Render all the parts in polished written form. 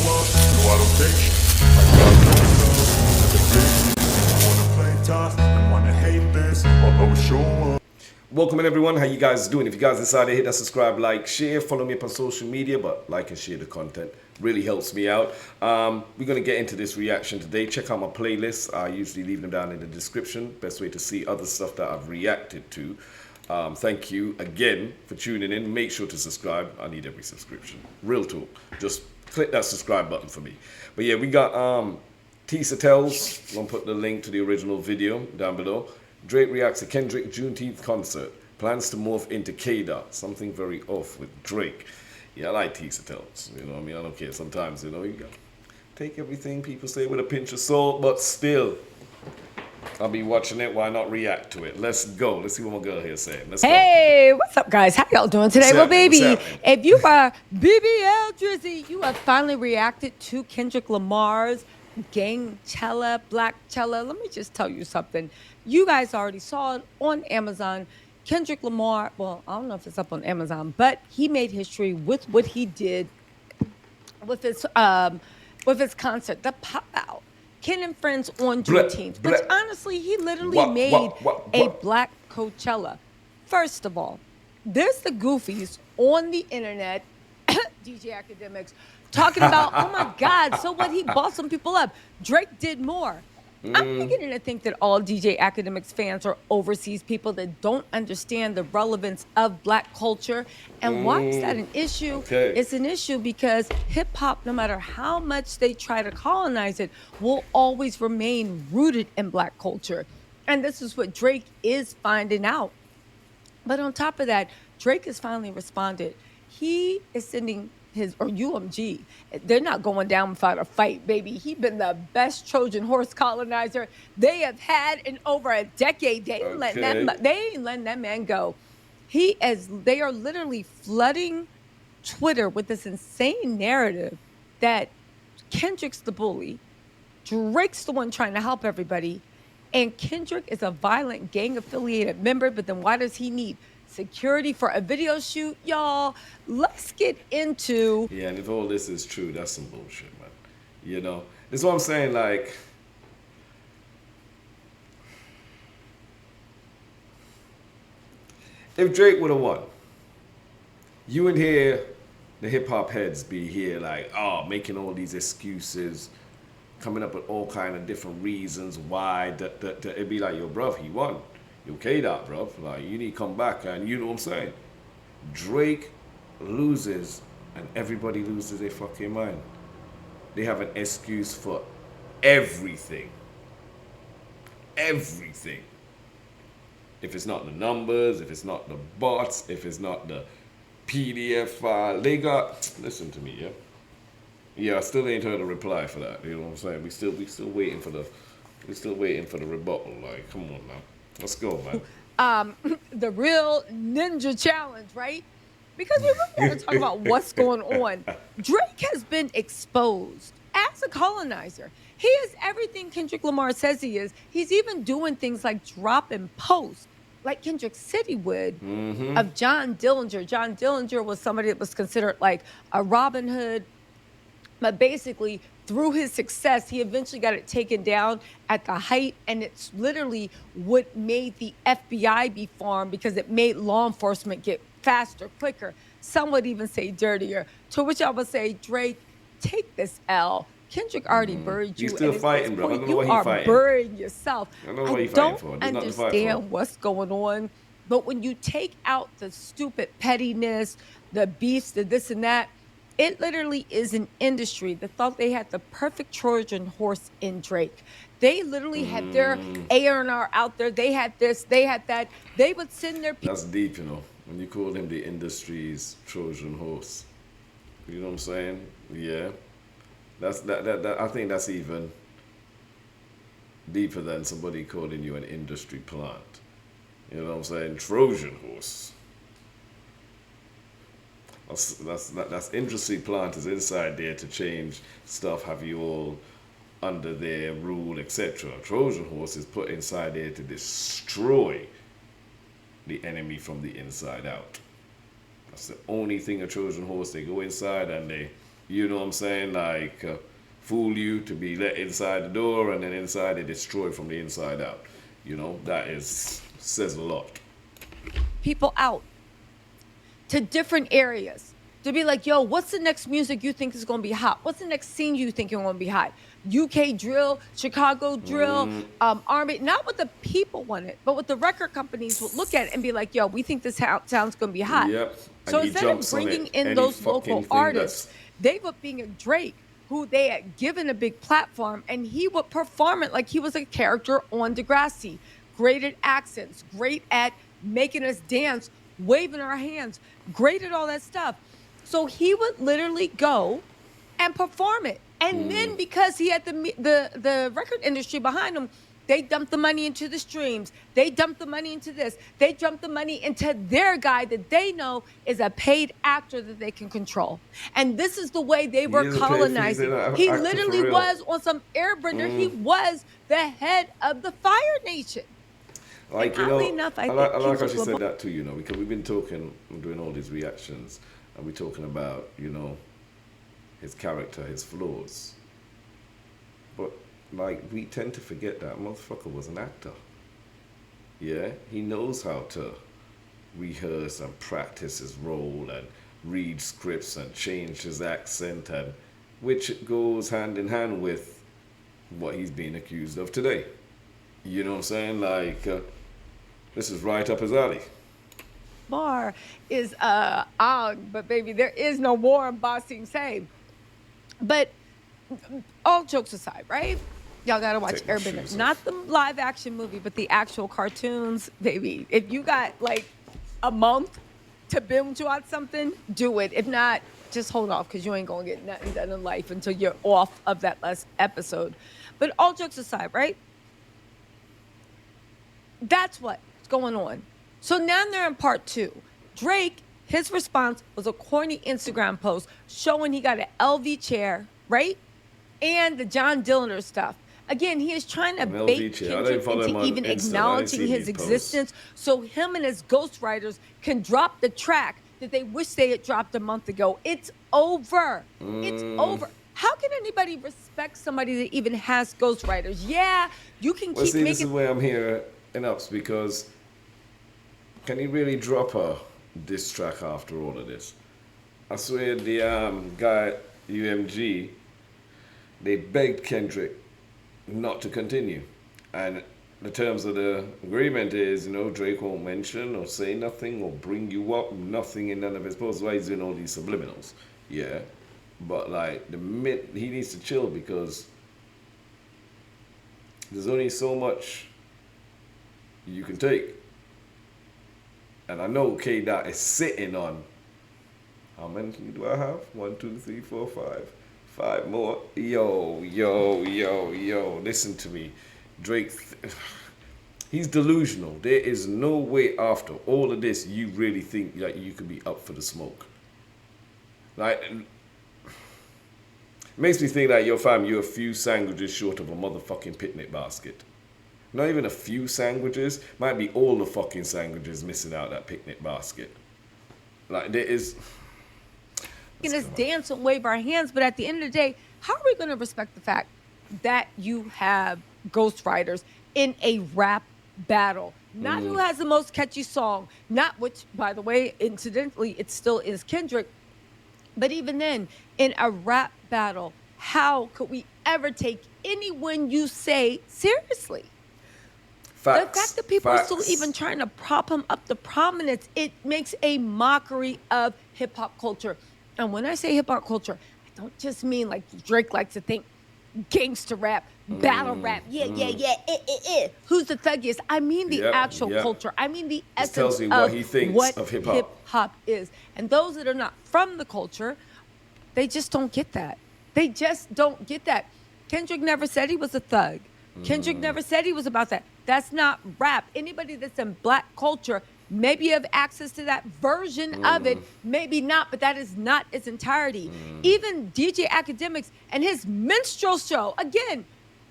up. No, I don't take shit. I got no love. Never did this. Wanna play tough and wanna hate this. I'll always show up. Welcome in everyone, how you guys doing? If you guys decide to hit that subscribe, like, share, follow me up on social media, but like and share the content really helps me out. We're going to get into this reaction today. Check out my playlists. I usually leave them down in the description. Best way to see other stuff that I've reacted to. Thank you again for tuning in. Make sure to subscribe. I need every subscription. Real talk. Just click that subscribe button for me. But yeah, we got Tisa Tells. I'm going to put the link to the original video down below. Drake reacts to Kendrick Juneteenth concert. Plans to morph into K-Dot. Something very off with Drake. Yeah, I like Tisa Tells. You know what I mean? I don't care. Sometimes, you know, you gotta take everything people say with a pinch of salt, but still, I'll be watching it. Why not react to it? Let's go. Let's see what my girl here is saying. Let's go. Hey, what's up, guys? How y'all doing today? Well, baby, if you are BBL Drizzy, you have finally reacted to Kendrick Lamar's Gang Chella, Black Chella. Let me just tell you something. You guys already saw it on Amazon. Kendrick Lamar, well, I don't know if it's up on Amazon, but he made history with what he did with his concert, the Pop Out. Ken and Friends on Juneteenth, which honestly, he literally made a Black Coachella. First of all, there's the goofies on the internet, DJ Academics, talking about, oh my God, so what, he bought some people up. Drake did more. I'm beginning to think that all DJ Academics fans are overseas people that don't understand the relevance of Black culture. And why is that an issue? It's an issue because hip-hop, no matter how much they try to colonize it, will always remain rooted in Black culture. And this is what Drake is finding out. But on top of that, Drake has finally responded. He is sending his, or UMG, they're not going down without a fight, baby. He's been the best Trojan horse colonizer they have had in over a decade. They ain't letting that man go. They are literally flooding Twitter with this insane narrative that Kendrick's the bully, Drake's the one trying to help everybody, and Kendrick is a violent gang-affiliated member, but then why does he need security for a video shoot? Y'all, let's get into... Yeah, and if all this is true, that's some bullshit, man. You know? This is what I'm saying, like... If Drake would have won, you would hear the hip-hop heads be here like, oh, making all these excuses, coming up with all kind of different reasons why. It'd be like, yo, bruv, he won. You K-Dot, bro. Like, you need to come back, and you know what I'm saying? Drake loses, and everybody loses their fucking mind. They have an excuse for everything. Everything. If it's not the numbers, if it's not the bots, if it's not the PDF file, they got, listen to me, yeah? Yeah, I still ain't heard a reply for that, you know what I'm saying? We still waiting for the rebuttal, like, come on now. Let's go, man. The real ninja challenge, right? Because we really got to talk about what's going on. Drake has been exposed as a colonizer. He is everything Kendrick Lamar says he is. He's even doing things like dropping posts, like Kendrick City would, of John Dillinger. John Dillinger was somebody that was considered like a Robin Hood, but basically, through his success, he eventually got it taken down at the height, and it's literally what made the FBI be formed because it made law enforcement get faster, quicker. Some would even say dirtier. To which I would say, Drake, take this L. Kendrick already buried you. He's still fighting, bro. I don't know what he's fighting. You are burying yourself. I don't know what he's fighting for. I don't understand what's going on. But when you take out the stupid pettiness, the beefs, the this and that, it literally is an industry that thought they had the perfect Trojan horse in Drake. They literally had their A&R out there. They had this, they had that. They would send their people. That's deep, you know, when you call him the industry's Trojan horse. You know what I'm saying? Yeah. That I think that's even deeper than somebody calling you an industry plant. You know what I'm saying? Trojan horse. That's industry plant is inside there to change stuff, have you all under their rule, etc. Trojan horse is put inside there to destroy the enemy from the inside out. That's the only thing a Trojan horse, they go inside and they You know what I'm saying? Like, fool you to be let inside the door, and then inside they destroy from the inside out. You know, that is says a lot. People out to different areas to be like, yo, what's the next music you think is going to be hot? What's the next scene you think is going to be hot? UK drill, Chicago drill, R&B, not what the people wanted, but what the record companies would look at and be like, yo, we think this sound's going to be hot. Yep. So And he instead of jumps on bringing it, in any those fucking local thing artists, that's- they would bring in Drake, who they had given a big platform, and he would perform it like he was a character on Degrassi. Great at accents, great at making us dance, waving our hands, great at all that stuff. So he would literally go and perform it. And then because he had the record industry behind him, they dumped the money into the streams. They dumped the money into this. They dumped the money into their guy that they know is a paid actor that they can control. And this is the way they were is a paid- colonizing. he's an He actor for literally real. was on some airbender. He was the head of the Fire Nation. Like, And you know, oddly enough, I I like think how Kendrick she said Lamar- that too, you know, because we've been talking, doing all these reactions, and we're talking about, you know, his character, his flaws. But, like, we tend to forget that motherfucker was an actor. Yeah? He knows how to rehearse and practice his role and read scripts and change his accent, and which goes hand in hand with what he's being accused of today. You know what I'm saying? Like, this is right up his alley. Bar is on, but baby, there is no war in Bossing Say. But all jokes aside, right? Y'all gotta watch Take my Airbender. shoes Not off. the live action movie, but the actual cartoons, baby. If you got like a month to binge watch something, do it. If not, just hold off because you ain't gonna get nothing done in life until you're off of that last episode. But all jokes aside, right? That's what's going on. So now they're in part 2. Drake, his response was a corny Instagram post showing he got an LV chair, right? And the John Dillner stuff. Again, he is trying to An LV bait chair. I didn't Kendrick follow him into on even Insta. I didn't acknowledging see his these posts. existence so him and his ghostwriters can drop the track that they wish they had dropped a month ago. It's over. It's over. How can anybody respect somebody that even has ghostwriters? Yeah, you can Well, keep see, this is making... where I'm here in ups, because can he really drop a diss track after all of this? I swear the guy at UMG, they begged Kendrick not to continue. And the terms of the agreement is, you know, Drake won't mention or say nothing or bring you up, nothing in none of his posts. Why he's doing all these subliminals. Yeah. But like he needs to chill, because there's only so much you can take. And I know K Dot is sitting on, how many do I have? 1, 2, 3, 4, 5. 5 more. Yo. Listen to me. Drake, he's delusional. There is no way after all of this you really think like you could be up for the smoke. Like, makes me think that, yo fam, you're a few sandwiches short of a motherfucking picnic basket. Not even a few sandwiches, might be all the fucking sandwiches missing out that picnic basket. Like, there is... making us dance and wave our hands, but at the end of the day, how are we going to respect the fact that you have ghostwriters in a rap battle? Not who has the most catchy song, not which, by the way, incidentally, it still is Kendrick, but even then, in a rap battle, how could we ever take anyone you say seriously? Facts. The fact that people are still Facts. even trying to prop him up to prominence, it makes a mockery of hip hop culture. And when I say hip hop culture, I don't just mean like Drake likes to think gangster rap, battle rap, who's the thuggiest? I mean the actual culture. I mean the essence tells you of what he thinks what of hip-hop. hip-hop is. And those that are not from the culture, they just don't get that. They just don't get that. Kendrick never said he was a thug. Kendrick never said he was about that. That's not rap. Anybody that's in black culture, maybe you have access to that version of it, maybe not, but that is not its entirety. Even DJ Academics and his minstrel show, again,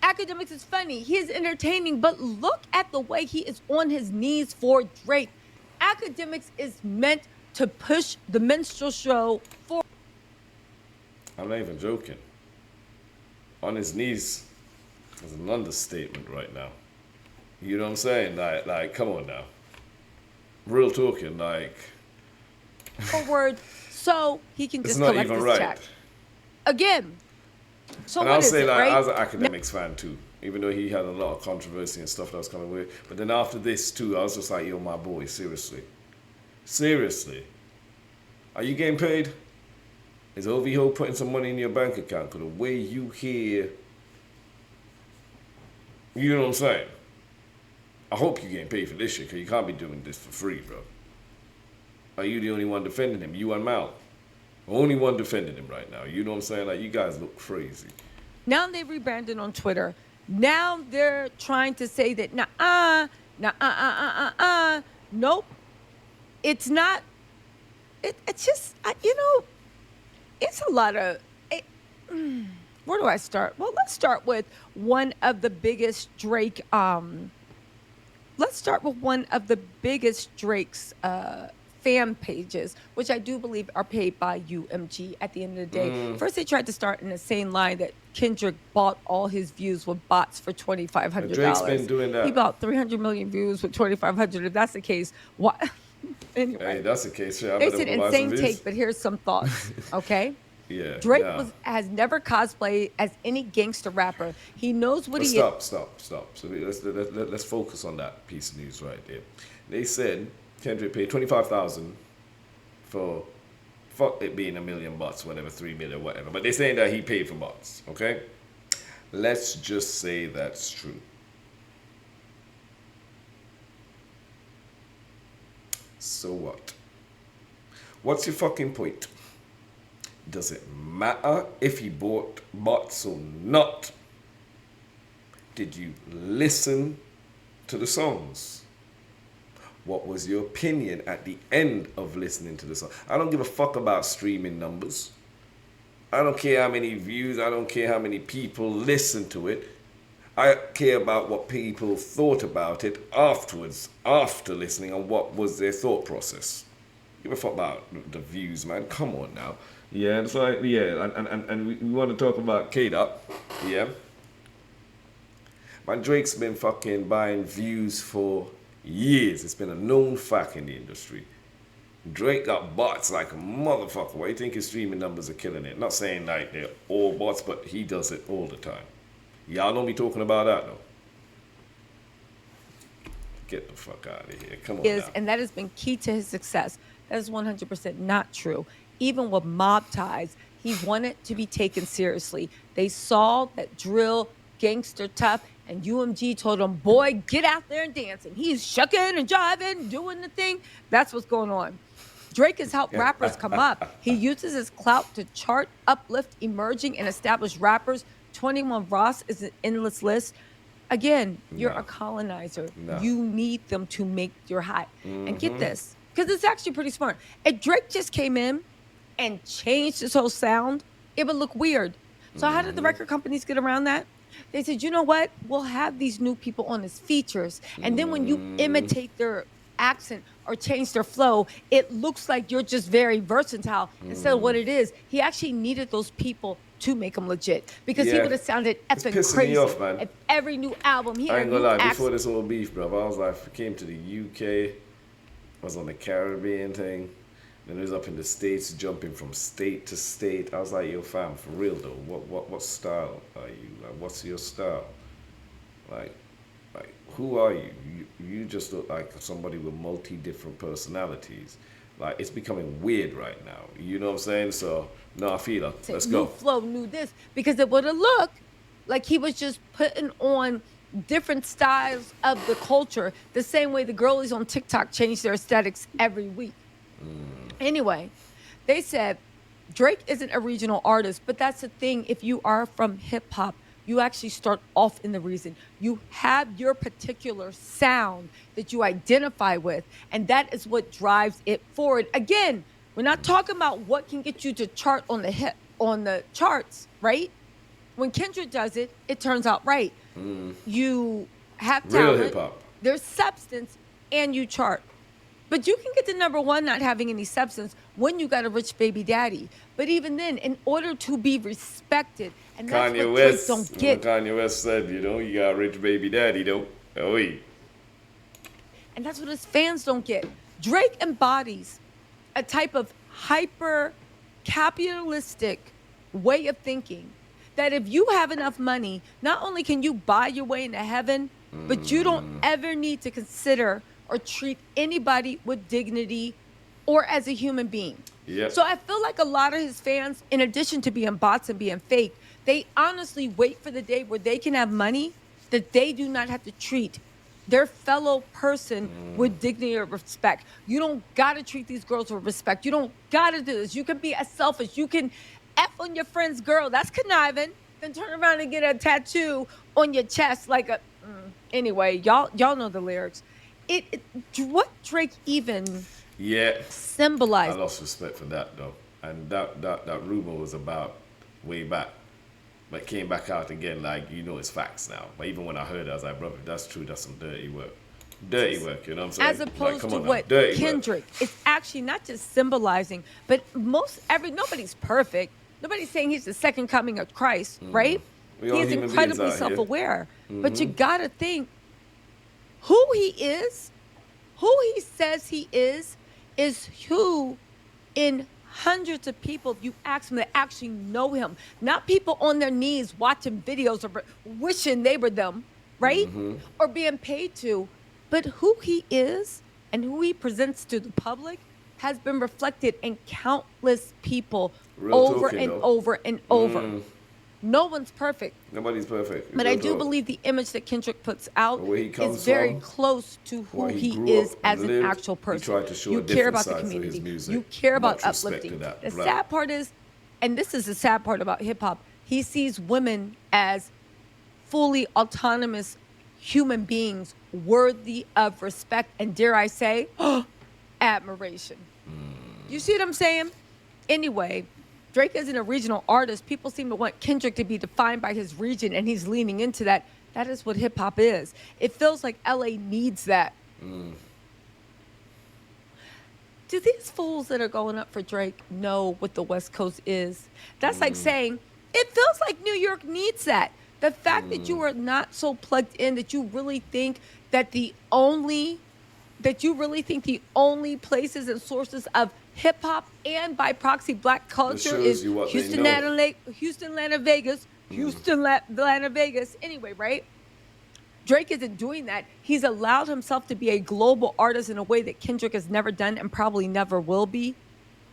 Academics is funny, he is entertaining, but look at the way he is on his knees for Drake. Academics is meant to push the minstrel show forward. I'm not even joking. On his knees is an understatement right now. You know what I'm saying? Like, come on now. Real talking, like. Forward, so he can It's just not collect even his right. check. Again. So And what I'll is say, it, like, right? I was an academics fan too, even though he had a lot of controversy and stuff that was coming with. But then after this too, I was just like, yo, my boy, seriously. Seriously. Are you getting paid? Is OVO putting some money in your bank account? Because the way you hear, you know what I'm saying? I hope you're getting paid for this shit, because you can't be doing this for free, bro. Are you the only one defending him? You and Mal. Only one defending him right now. You know what I'm saying? Like, you guys look crazy. Now they rebranded on Twitter. Now they're trying to say that nope. It's not. It's just it's a lot of. Where do I start? Well, let's start with one of the biggest Drake. Let's start with one of the biggest Drake's fan pages, which I do believe are paid by UMG at the end of the day. First, they tried to start in the same line that Kendrick bought all his views with bots for $2,500. Drake's been doing that. He bought 300 million views with $2,500. If that's the case, why? Anyway, Hey, that's the case. Sure, I they better said go buy some insane views. take, but here's some thoughts. Okay. Yeah. Drake yeah. has never cosplayed as any gangster rapper. He knows what But he is. stop. So let's focus on that piece of news right there. They said Kendrick paid $25,000 for fuck it being $1 million bots, whatever, 3 million, whatever. But they're saying that he paid for bots. Okay, let's just say that's true. So what? What's your fucking point? Does it matter if he bought bots or not? Did you listen to the songs? What was your opinion at the end of listening to the song? I don't give a fuck about streaming numbers. I don't care how many views. I don't care how many people listen to it. I care about what people thought about it afterwards, after listening, and what was their thought process. Give a fuck about the views, man. Come on now. Yeah, it's like, yeah, and we want to talk about K-Dot. Yeah. Man, Drake's been fucking buying views for years. It's been a known fact in the industry. Drake got bots like a motherfucker. Why do you think his streaming numbers are killing it? Not saying like they're all bots, but he does it all the time. Y'all don't be talking about that though. Get the fuck out of here. Come on now. And that has been key to his success. That is 100% not true. Even with mob ties, he wanted to be taken seriously. They saw that drill, gangster tough, and UMG told him, boy, get out there and dance. And he's shucking and jiving, doing the thing. That's what's going on. Drake has helped rappers come up. He uses his clout to chart, uplift emerging and established rappers. 21 Ross is an endless list. Again, you're a colonizer. No. You need them to make your hype. And get this, because it's actually pretty smart. If Drake just came in and changed his whole sound, it would look weird. So how did the record companies get around that? They said, you know what? We'll have these new people on as features. And then when you imitate their accent or change their flow, it looks like you're just very versatile instead of what it is. He actually needed those people to make him legit because he Yeah. would have sounded It's effing pissing crazy. me off, man. If every new album he I had ain't a gonna new lie, before accent. this whole beef, bro, I was like, I came to the UK, I was on the Caribbean thing, then it was up in the States, jumping from state to state. I was like, yo, fam, for real though, what style are you? Like, what's your style? Like, who are you? You just look like somebody with different personalities. Like, it's becoming weird right now. You know what I'm saying? So, no, I feel it. Let's new go. flow, new this, because it would have looked like he was just putting on different styles of the culture, the same way the girlies on TikTok change their aesthetics every week. Anyway, they said Drake isn't a regional artist, but that's the thing. If you are from hip hop, you actually start off in the region. You have your particular sound that you identify with, and that is what drives it forward. Again, we're not talking about what can get you to chart on the charts, right? When Kendrick does it, it turns out right. You have Real talent, hip-hop. there's substance, and you chart. But you can get to number one not having any substance when you got a rich baby daddy. But even then, in order to be respected, and that's Kanye what Drake West, don't get. Kanye West said, you know, you got a rich baby daddy, though. Oh, yeah. And that's what his fans don't get. Drake embodies a type of hyper capitalistic way of thinking that if you have enough money, not only can you buy your way into heaven, but you don't ever need to consider or treat anybody with dignity or as a human being. Yep. So I feel like a lot of his fans, in addition to being bots and being fake, they honestly wait for the day where they can have money that they do not have to treat their fellow person with dignity or respect. You don't gotta treat these girls with respect. You don't gotta do this. You can be as selfish. You can F on your friend's girl. That's conniving. Then turn around and get a tattoo on your chest like a. Anyway, y'all know the lyrics. What Drake even symbolized. I lost respect for that though, and that rumor was about way back, but came back out again. Like, you know, it's facts now. But even when I heard it, I was like, brother, if that's true, that's some dirty work. Dirty work, you know what I'm saying? As opposed like, to on what now. Kendrick is actually not just symbolizing, but nobody's perfect. Nobody's saying he's the second coming of Christ, right? We all He's human incredibly beings out here. self-aware. But you gotta think who he is, who he says he is who in hundreds of people, if you ask them, that actually know him. Not people on their knees watching videos or wishing they were them, right? Or being paid to. But who he is and who he presents to the public has been reflected in countless people over and over. No one's perfect. Nobody's perfect. But I Real do talk. believe the image that Kendrick puts out Where he comes is very from, close to who where he grew is up as and an lived, actual he person. tried to show You a care different about the side to his community. music. You care about Much respect uplifting. to that. The Right. sad part is, and this is the sad part about hip hop, he sees women as fully autonomous human beings worthy of respect and, dare I say, admiration. You see what I'm saying? Anyway, Drake isn't a regional artist. People seem to want Kendrick to be defined by his region, and he's leaning into that. That is what hip hop is. It feels like LA needs that. Do these fools that are going up for Drake know what the West Coast is? That's like saying, it feels like New York needs that. The fact that you are not so plugged in that you really think that the only places and sources of hip hop and by proxy black culture shows is you what they Houston, know. Atlanta, Vegas. Anyway, right? Drake isn't doing that. He's allowed himself to be a global artist in a way that Kendrick has never done and probably never will be.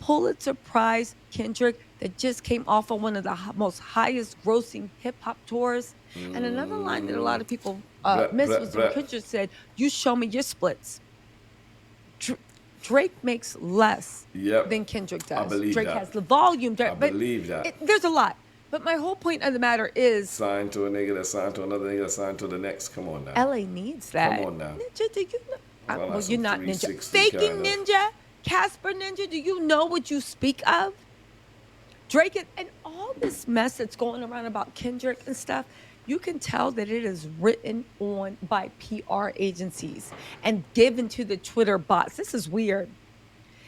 Pulitzer Prize Kendrick that just came off of one of the most highest grossing hip hop tours. And another line that a lot of people miss was when Kendrick said, "You show me your splits." Drake makes less than Kendrick does. I believe Drake that. has the volume. I believe that. There's a lot. But my whole point of the matter is, Signed to a nigga that signed to another nigga that signed to the next. Come on now. LA needs that. Come on now. Ninja, do you know? Well, Well, that's you're some not Ninja. 360 Faking kind of- Ninja, Casper Ninja, do you know what you speak of? Drake and all this mess that's going around about Kendrick and stuff, you can tell that it is written on by PR agencies and given to the Twitter bots. This is weird.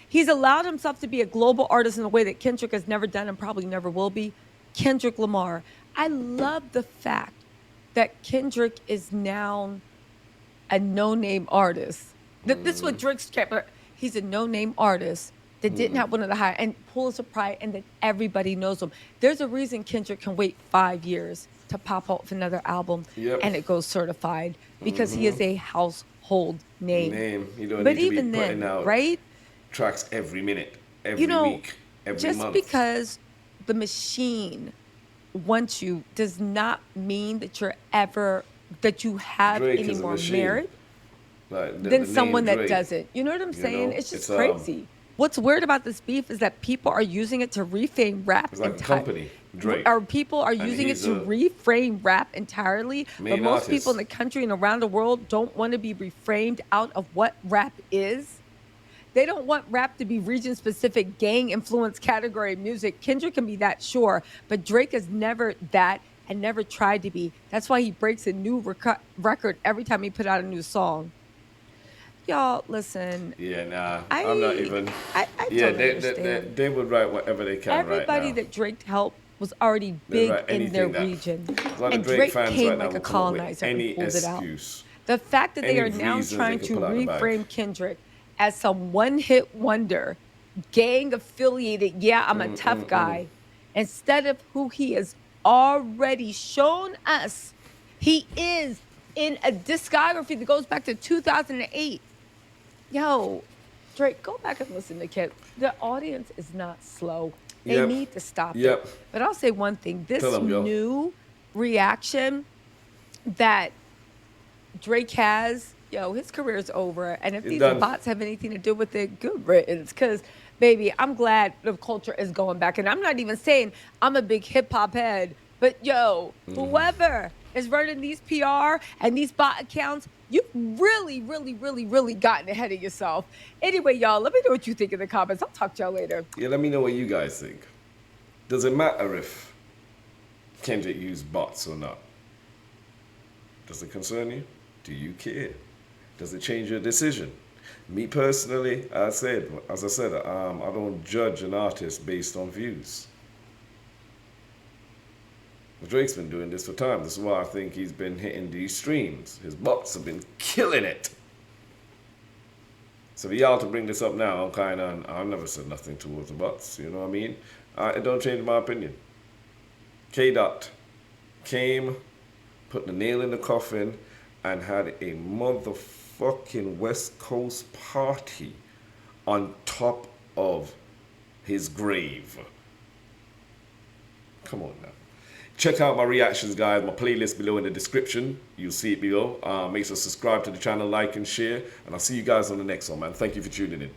He's allowed himself to be a global artist in a way that Kendrick has never done and probably never will be. Kendrick Lamar. I love the fact that Kendrick is now a no-name artist. This is what Drake's chapter. He's a no-name artist that didn't have one of the high and Pulitzer Prize, and that everybody knows him. There's a reason Kendrick can wait 5 years to pop out with another album and it goes certified because he is a household name. You don't But need to even be putting then, out right? tracks every minute, every week, every just month. because the machine wants you does not mean that you have Drake any is a more machine. merit Like, the than name someone that Drake. doesn't. You know what I'm saying? know, It's just it's, crazy. What's weird about this beef is that people are using it to reframe rap. It's like a company, Drake. Or people are And using it he's to a reframe rap entirely. But main most people in artist. the country and around the world don't want to be reframed out of what rap is. They don't want rap to be region-specific, gang-influenced category music. Kendrick can be that, sure, but Drake is never that and never tried to be. That's why he breaks a new record every time he put out a new song. Y'all, listen. Yeah, nah, I'm not even. I Yeah, don't understand. they would write whatever they can right Everybody now. that Drake helped was already They big write in their anything that. region. A lot of And Drake Drake fans came right now like a will come up with colonizer and any pulled it out. excuse. The fact that they Any are now reasons they trying could to pull out the bag. reframe Kendrick as some one-hit wonder, gang affiliated, yeah, I'm a tough guy, instead of who he has already shown us he is in a discography that goes back to 2008. Yo, Drake, go back and listen to Kid. The audience is not slow. They Yep. need to stop Yep. it. But I'll say one thing. This Tell them, yo. new reaction that Drake has, yo, his career is over. And if It's these done. bots have anything to do with it, good riddance. Because, baby, I'm glad the culture is going back. And I'm not even saying I'm a big hip hop head, but yo, whoever is running these PR and these bot accounts, you've really, really, really, really gotten ahead of yourself. Anyway, y'all, let me know what you think in the comments. I'll talk to y'all later. Yeah, let me know what you guys think. Does it matter if Kendrick used bots or not? Does it concern you? Do you care? Does it change your decision? Me personally, as I said, I don't judge an artist based on views. Drake's been doing this for time. This is why I think he's been hitting these streams. His bots have been killing it. So for y'all to bring this up now, I've never said nothing towards the bots, you know what I mean? It don't change my opinion. K-Dot came, put the nail in the coffin, and had a motherfucking West Coast party on top of his grave. Come on now. Check out my reactions, guys. My playlist below in the description. You'll see it below. Make sure to subscribe to the channel, like and share. And I'll see you guys on the next one, man. Thank you for tuning in.